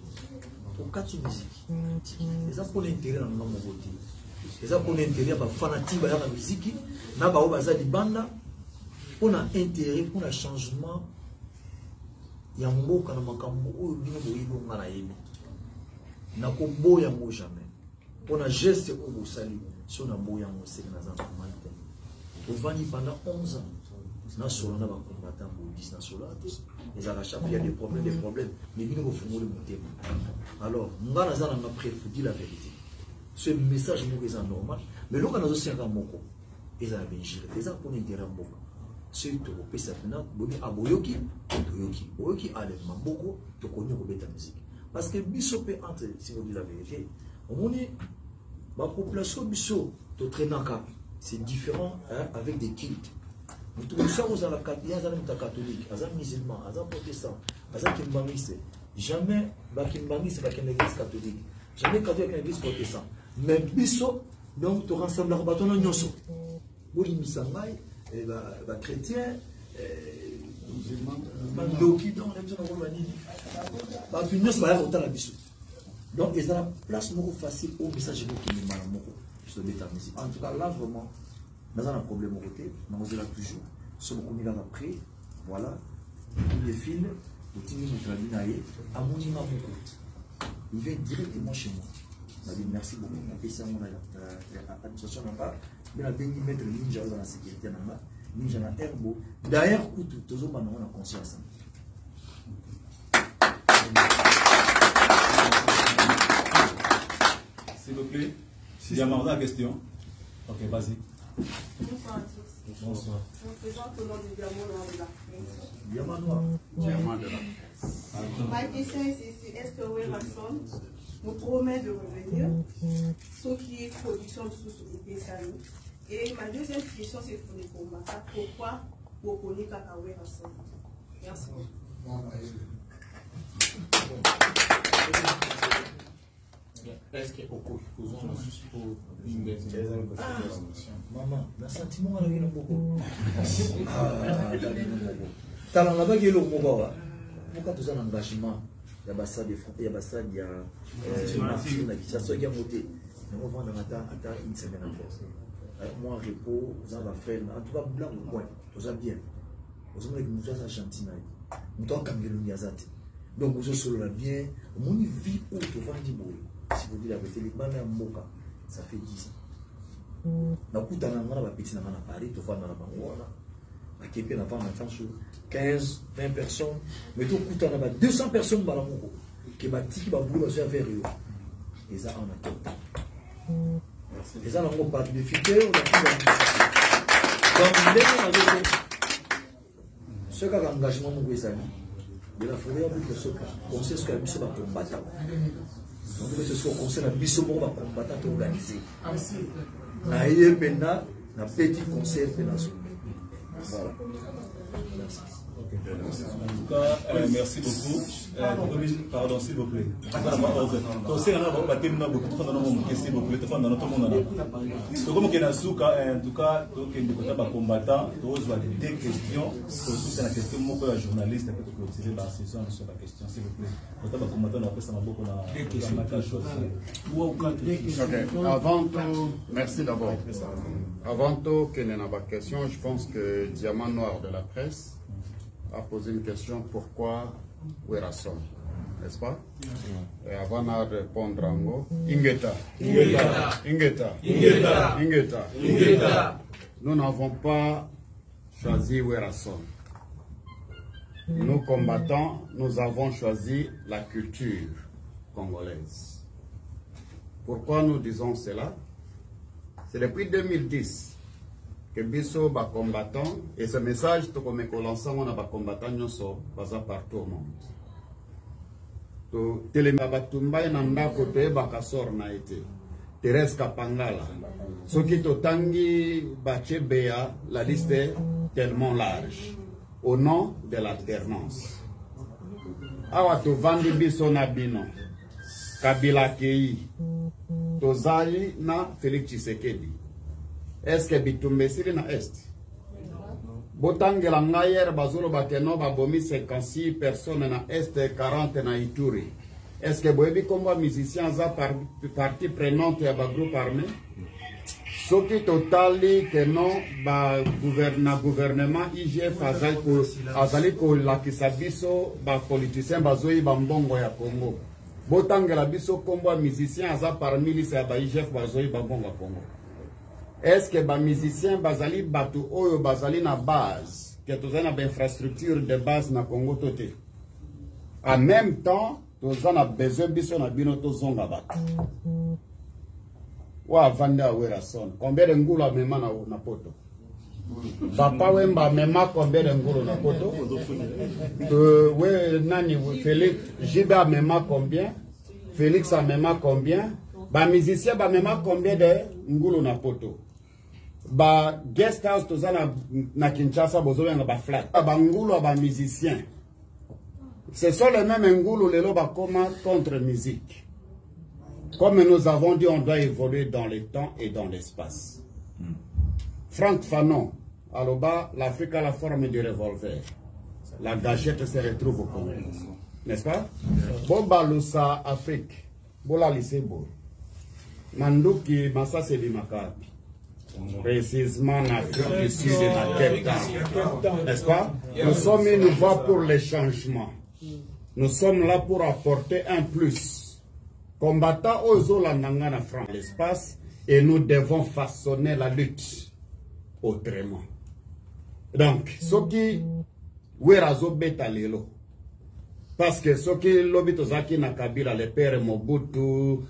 Pour quatre musiques, les gens pour l'intérêt dans le monde côté. Les gens pour l'intérêt, bah fanatique, bah la musique, n'a pas au bazar di banda. Pour l'intérêt, pour le changement. Ya mboka na makambo oyo bino boyibonga na yebi na koboya mo jamais pona geste oyo sali so na boya mo seke na za normalite ovani pendant 11 ans na solo na ba combattant bo 10 na solo les arachats il y a des problèmes mais bino bofungoli motema. Alors ngana za na prêt pour dire la vérité, ce message mo est normal mais loka na zo senga moko eza na benjire eza pona intérêt mboka. C'est tout le pays maintenant, aboyoki, toyoki, boyoki allez mamboko, to connais au bêta musique. Parce que biso peut entre, si vous dites la vérité, on est ma population biso to traînaka, c'est différent hein, avec des cultes. Nous tous ça aux la catholique, azan musulman, azan protestant, azan kimbangiste, jamais ba kimbangiste ba l'église catholique, jamais catholique l'église protestant. Mais biso donc to rassemble la bâton nyonso. Boli misangai les chrétiens, donc ils ont la place facile au message qui en tout cas là vraiment nous avons un problème au côté nous avons toujours ce qu'on est là après voilà les fils il vient directement chez moi. On a dit merci beaucoup. On a fait ça à l'administration là-bas. Mais on a béni mettre ninja dans la sécurité là-bas. Ninja na herbo. D'ailleurs, tout le monde a conscience. S'il vous plaît, s'il y a la question. Ok, vas-y. Bonsoir à tous. Bonsoir. Je me présente au nom du Diamant Noir de l'Afrique. Diamant Noir. Diamant de l'Afrique. Ma question est ceci, est-ce que Werason nous promet de revenir, ce qui est production de sous au Pessalo? Et ma deuxième question, c'est pour les combattants. Pourquoi vous connaissez Kaka Werason? Merci beaucoup. Est-ce que vous pouvez juste pour une deuxième maman, le sentiment est beaucoup. T'as l'en qui est le mot. Pourquoi tu as un engagement? Il y a Bassad de France, il y a Bassad, il y a Martin, il y a ceux qui ont voté. On va attendre une semaine après. Moi, repos, vous avez fait, en tout cas, blanc au coin, vous avez bien. Vous avez nous avons Argentine, nous avons Cameroun, Yazate. Donc, vous avez bien, mon vie où tu vas dire, si vous dites la vérité, les banques en Moka, ça fait 10 ans. Dans le coup, tu as un petit nama à Paris, tu vas dans la banque. À Képé, on a 15, 20 personnes. Mais tout le coup, tu as 200 personnes dans la Moko. que batiki babulu bazo vers eux eza en total eza nango pas difficulté on a donc ndenge nazo ce kaka engagement moko ezali de la forêt de ce conseil ce que biso ba combattant donc ce soit conseil na biso moko ba combattant organisé na ye pena na petit conseil pena so voilà. En tout cas, merci beaucoup. Pardon, s'il vous plaît. Comme on a souka, en tout cas, donc il y a des combattants, des questions. C'est la question de la journaliste qui peut clôturer la session sur la question, s'il vous plaît. Quand on a combattant, on a fait ça beaucoup de questions. Avant tout, merci d'abord. Avant tout, qu'il y ait une question, je pense que Diamant Noir de la presse a posé une question, pourquoi Werason, n'est-ce pas? Et avant de répondre en gros, Ingeta. Nous n'avons pas choisi Werason. Nous combattants, nous avons choisi la culture congolaise. Pourquoi nous disons cela? C'est depuis 2010 que biso ba combattant et ce message to comme que l'ensemble on a ba combattant nyonso baza partout au monde. To telema batumba na ndako te ba kasor na été. Thérèse Kapangala. Soki to tangi ba chebea, la liste est tellement large au nom de l'alternance. Awa to vandi biso na bino. Kabila Kei. To zali na Félix Tshisekedi. Est-ce que bitumbe sili na est? Botangela ngayer bazolo bakeno babomi 56 personnes na est 40 na Ituri. Est-ce que boyebi komba musiciens za partie prenante ya ba groupe armé? Soki totali que non ba gouvernement IGF azali ko lakisa biso ba politiciens bazoi ba mbongo ya Congo. Botangela biso komba musiciens za parmi liste ya ba IGF bazoi ba mbongo ya Congo. Est-ce que les musiciens bazali batu oyo bazali na base que tous na infrastructure de base na Congo toté. En même temps, tous na besoin biso na bino to zonga batu. Wa vanda Werason. Combien de ngulu mema na poto? Papa wemba mema combien de ngulu na poto? We nani Félix Jiba mema combien? Félix a mema combien? Ba musicien ba mema combien de ngulu na poto? Ba guest house tozana na Kinshasa bozobenga ba flat ba ngulu ba musiciens, ce sont les mêmes ngulu lelo ba koma contre musique. Comme nous avons dit, on doit évoluer dans le temps et dans l'espace. Franck Fanon aloba l'Afrique a la forme du revolver, la gâchette se retrouve au Congo, n'est-ce pas? Boba lusa Afrique bola lisebo manduki masase di makapi précisément en Afrique du Sud et dans Cape Town, n'est-ce pas? Nous sommes une voie pour les changements. Nous sommes là pour apporter un plus. Combattant aux Olandanga France l'espace et nous devons façonner la lutte autrement. Donc, ce qui Werazo beta lelo. Parce que ce qui l'obito zaki na Kabila, le père Mobutu,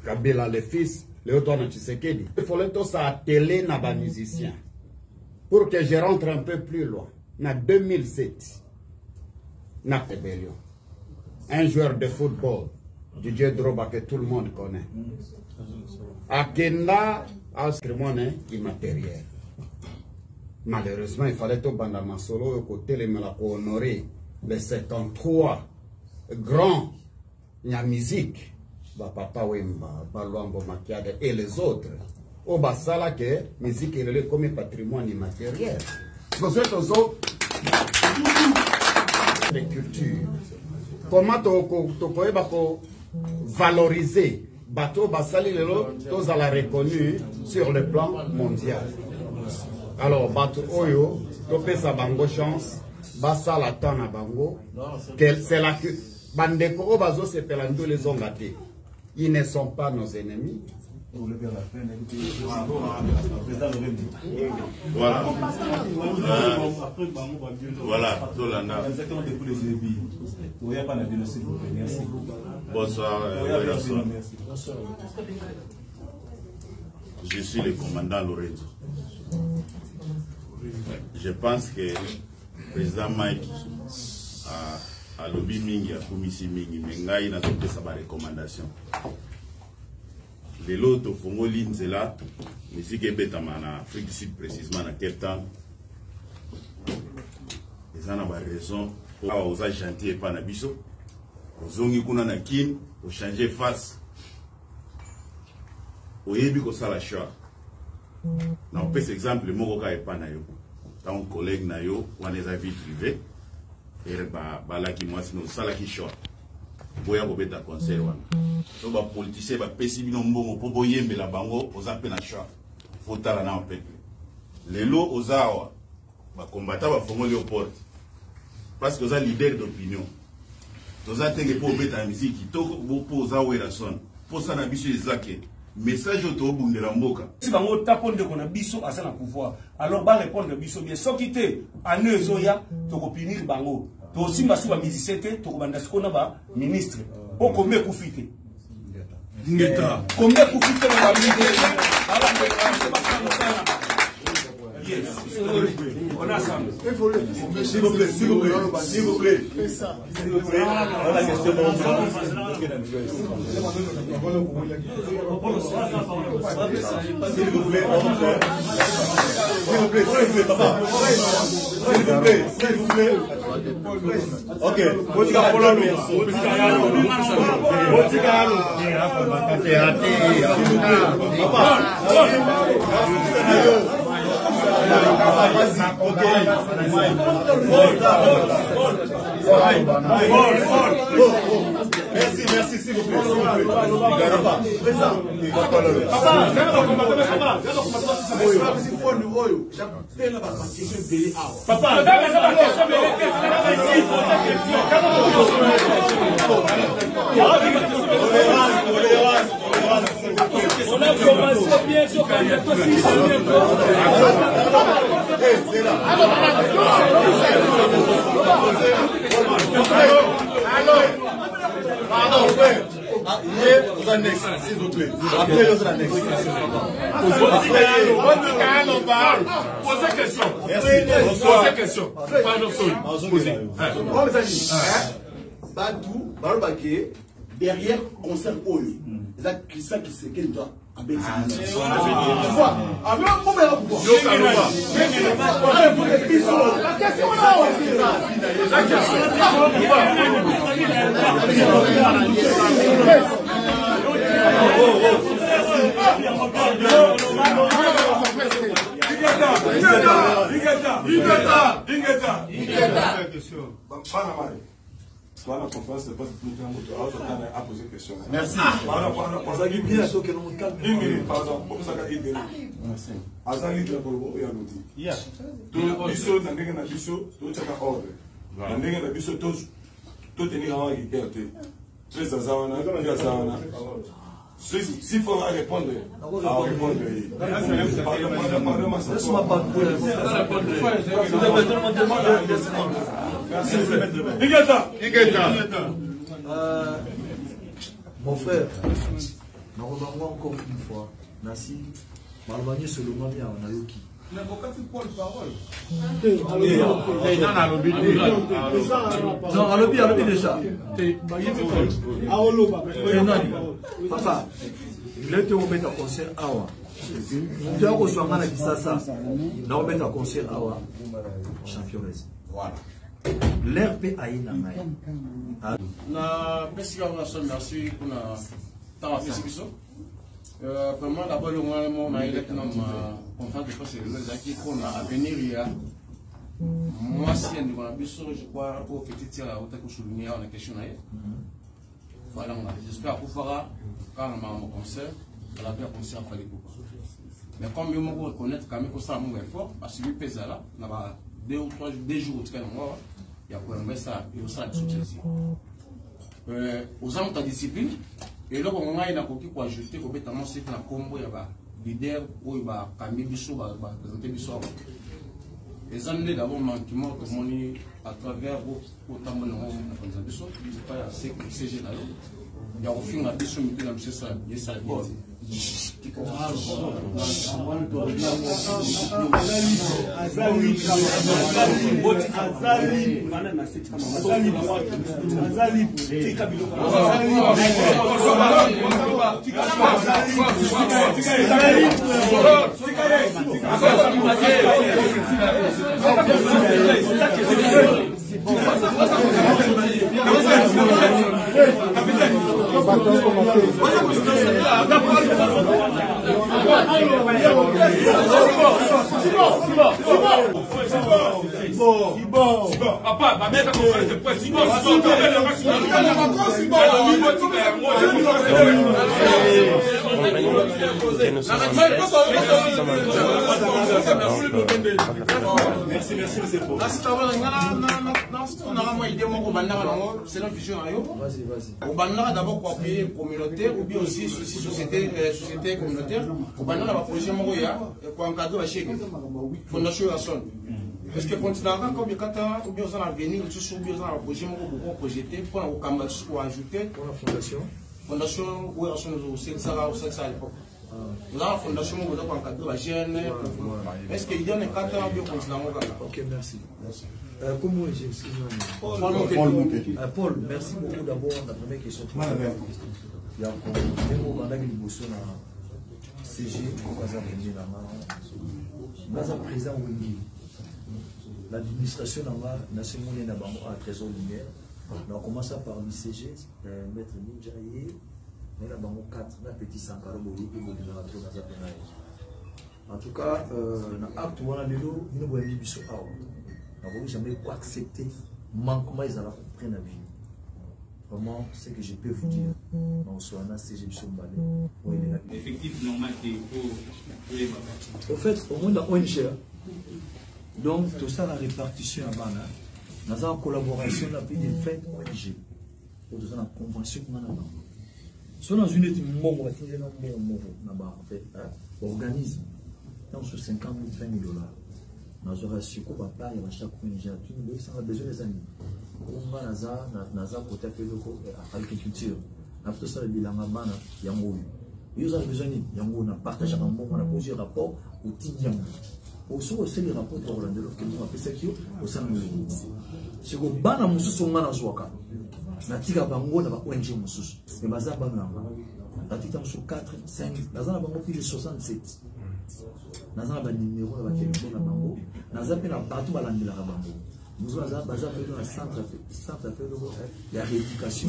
Kabila le fils, le Otoana Tshisekedi. Il faut que ça attelé na ba musicien. Pour que je rentre un peu plus loin. En 2007, na rébellion. Un joueur de football, Didier Drogba, que tout le monde connaît. Akenda a patrimoine immatériel. Malheureusement, il fallait tout bandama solo côté les pour honorer les 73 grands la musique. Papa Wemba, Baluambo Makiade et les autres. Au Basala que musique est comme patrimoine immatériel. Pour ce de culture. Comment tu valoriser bateau Basali Lelo, tous à la reconnu sur le plan mondial. Alors, bateau Oyo, topé sa bango chance, Basala Tana Bango, c'est la que Bandeko Obazo se pelando les ongate. Ils ne sont pas nos ennemis, Pour le vers la fin, président voilà. Voilà, Tolanda. Exactement depuis les débits. Il n'y a pas de s'il vous plaît. Merci. Bonsoir. Je suis le commandant Lorenzo. Je pense que le président Mike a lobby mingi, a commissi mingi, mais il a donné sa recommandation. Les lots au Fongo Linzela, musique est bête en Afrique du Sud, précisément à quel temps. Ils en ont raison. Aux agents et pas nabiso. Aux ongi kuna na kim, au changer face. Au yebi ko sala choix. Na on peut exemple moko ka epa na yo. Tant collègue na yo, on les a vie privée. Et ba la ki moi sino sala ki choix. Boya ko beta conseil wana. So ba politicien ba pesi bino mbongo po boyembe la bango oza pe na choix. Faut tala na peuple. Lelo ozawa ba combattant ba fongo le porte. Parce que vous êtes leader d'opinion. Vous êtes un peu de la musique. Vous pouvez avoir la son. Pour ça, on les zake. Message au tour de la mboka. Si vous avez tapé de biso à son pouvoir, alors vous répondre biso bien. Sans quitter, à nous, Zoya, tu peux punir bango. Tu aussi massif à musicien, tu peux demander ce qu'on a ministre. Pour combien vous faites? Combien vous faites dans la ministre? On a ça. S'il vous plaît, s'il vous plaît, s'il vous plaît. S'il vous plaît. La question s'il vous plaît, papa. S'il vous plaît. Ok. Merci, s'il vous plaît. On a commencé bien sûr quand il y a tout pardon, frère. Vous annexez, s'il vous plaît. Après, vous annexez. Posez question. Posez question. Badou, Barbaké, derrière concert Oyo. C'est Christian qui sait qu'il doit. Merci. S'il faut répondre, mon frère, nous revenons encore une fois. Nassi, Malmanier se le demande à Nayoki. Non, à lobby déjà. Papa, il a été remis en concert Awa. Tu as reçu un qui ça. Il a remis en concert Awa. Championnaise. Voilà. L'RP a une main. Na merci pour la temps à faire. Vraiment, d'abord, on a été dans ma conférence de presse qui qu'on a à venir hier. Moi, si on a vu ça, je crois, au petit tir à haute souligner la question. Voilà, j'espère qu'on fera quand on a un concert, on a bien concert à Falibou. Mais comme je me reconnaître quand même que ça a un effort, parce que je pèse là, on a 2 ou 3 jours, il y a pour un ça, et ça, aux hommes de discipline. Et là, on a une ajouté que c'est un combo, il y a leader où il va cambier biso, va présenter biso. Et ça nous d'abord manquement que mon à travers autant de gens qui ont biso, c'est pas assez que c'est général. Il y a au fond la biso mais dans c'est ça, il y a ça. C'est la vision. Vas-y. D'abord pour appuyer communautaire ou bien aussi société communautaire. Au banana va projet Moria pour encadrer la chaîne. Fondation Rasson. Parce que continuera comme il y a ou bien on va venir tout sur bien on projet beaucoup projeté pour au combat pour ajouter pour la fondation où Rasson aussi ça là à l'époque. La fondation vous doit encadrer la chaîne. Est-ce qu'il y a un cadre bien continuer OK, merci. Comment j'ai Paul, merci beaucoup d'abord. La première question. Il y a encore un mot dans la CG, président Wendy. L'administration nationale à Trésor Lumière. On commence par le CG, Maître Ninja et mais là, 4, un petit Sankara Boyi et en tout cas, dans l'acte où on a nous jamais accepter manquement ils allaient prendre la vie. Vraiment, ce que je peux vous dire, on soit là, c'est j'ai effectif normal au fait, au moins la ONG, donc tout ça la répartition à Bana, nous avons en collaboration avec des 20 ONG, pour tout ça la convention qu'on a là. Si on a une étude, on organise dans ce 50 000, $20 000. Nous avons reçu quoi part et chaque ONG a besoin des amis. On va naza côté agriculture. On a tout ça le bilan à Bana, Yango. Ils ont besoin de Yango, on a partagé un moment, on a posé un rapport au Tinyango. Pour ceux aussi les rapports de Roland Delors que nous appelons Sekio au sein de nous. C'est que Bana Moussou sont mal en Zouaka. Natika Bango n'a pas ONG Moussou. Mais Baza Bana. Natika Moussou 4, 5, Baza Bango plus de 67. Naza ba numéro ba téléphone na bango naza pe na bato balandela ka bango nous baza pe dans centre de rééducation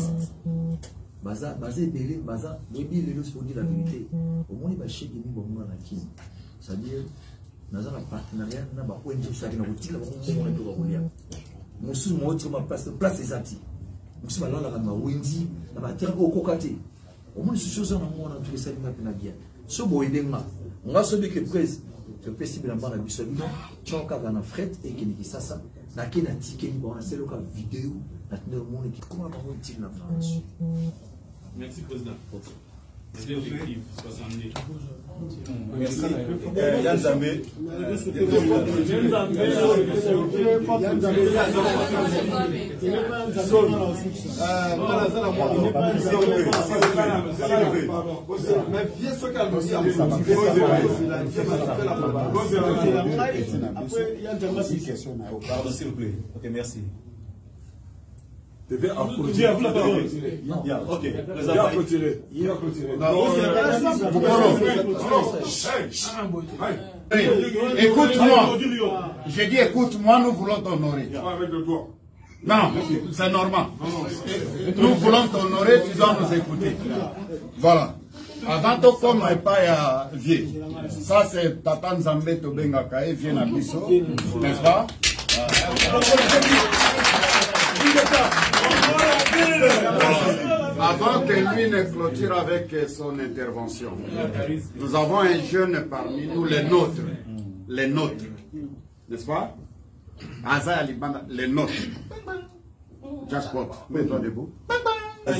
baza belé baza lobi lelo faut dire la vérité au moins ba cheki ni bongo na kini c'est-à-dire naza na partenariat na ba ONG chaki na kutila bango na to ba kolia musu moti ma place ezati musu ba lala ka wendi na ba tira ko kokate au moins ce chose na mo na tout ça na pe na bien so boyedenga on va se dire que presse le possible en bas la biso bino choka kana fret et qui dit ça na kena ticket ni bon c'est le cas vidéo na tendo monde qui comment va utile na France. Merci président. C'est l'objectif 70. Merci. Yann Zambé. Pardon, s'il vous plaît. Ok, merci. Devait applaudir. Vous la parole. Ok. Il va clôturer. Écoute-moi. J'ai dit écoute-moi, nous voulons t'honorer. Non, c'est normal. Nous voulons t'honorer, tu dois nous écouter. Voilà. Avant tout, comme il n'y a pas vieux. Ça, c'est Tata Nzambé Tobengaka, vient à Bisso. N'est-ce pas? Avant que lui ne clôture avec son intervention, nous avons un jeune parmi nous, les nôtres, n'est-ce pas? Aza Alibanda, les nôtres. Jackpot, mets-toi debout. Même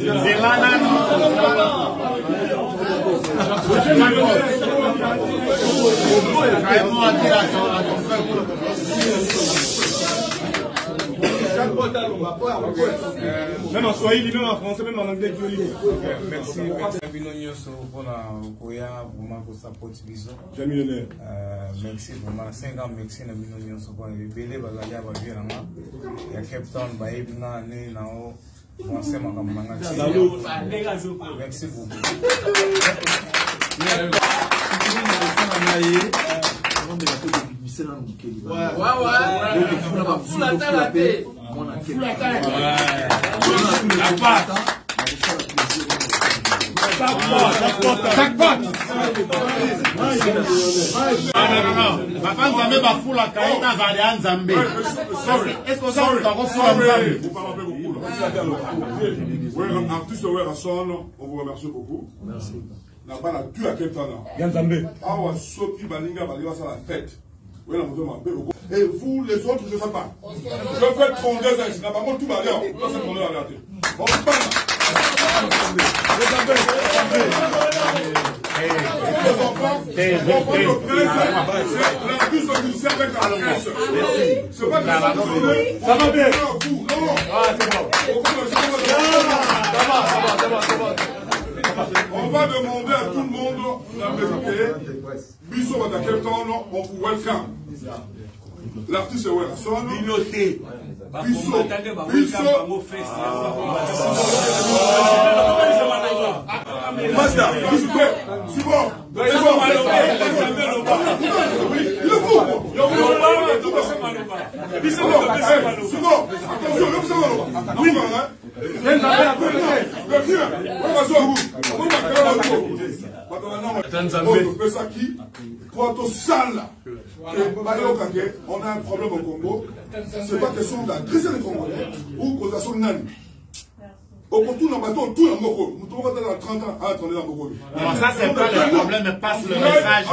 en swahili, même en français, même en anglais, merci. Merci Bino Nyoso pour la Koya, vraiment pour sa potibiso. Merci vraiment. 5 ans, merci na Bino Nyoso pour les bébés, Bagalia, Baviranga. Il y a Cape Town, Baïbna, Né, Nao. Merci beaucoup. Artiste Werrason, on vous remercie beaucoup. Merci. N'a pas la tu à quel temps là? Ah ouais, Sopi Balinga Balinga ça la fête. Oui, et vous les autres, je ne sais pas. Je fais 32 ans, je n'ai pas tout balayé. Là, c'est 32 ans, regardez. On parle. C'est pas que ça va bien. On va demander à tout le monde la vérité. Bisso à quel temps on vous welcome. L'artiste est Werrason. Bisso. Master, c'est bon. C'est bon. Il est fou. On a un problème au Congo. C'est pas question d'adresser les Congolais ou qu'on a son nani. Au tout dans le bateau, tout dans le Moko. Nous trouvons dans 30 ans à attendre dans le Moko. Ça, c'est pas le problème, mais passe le message.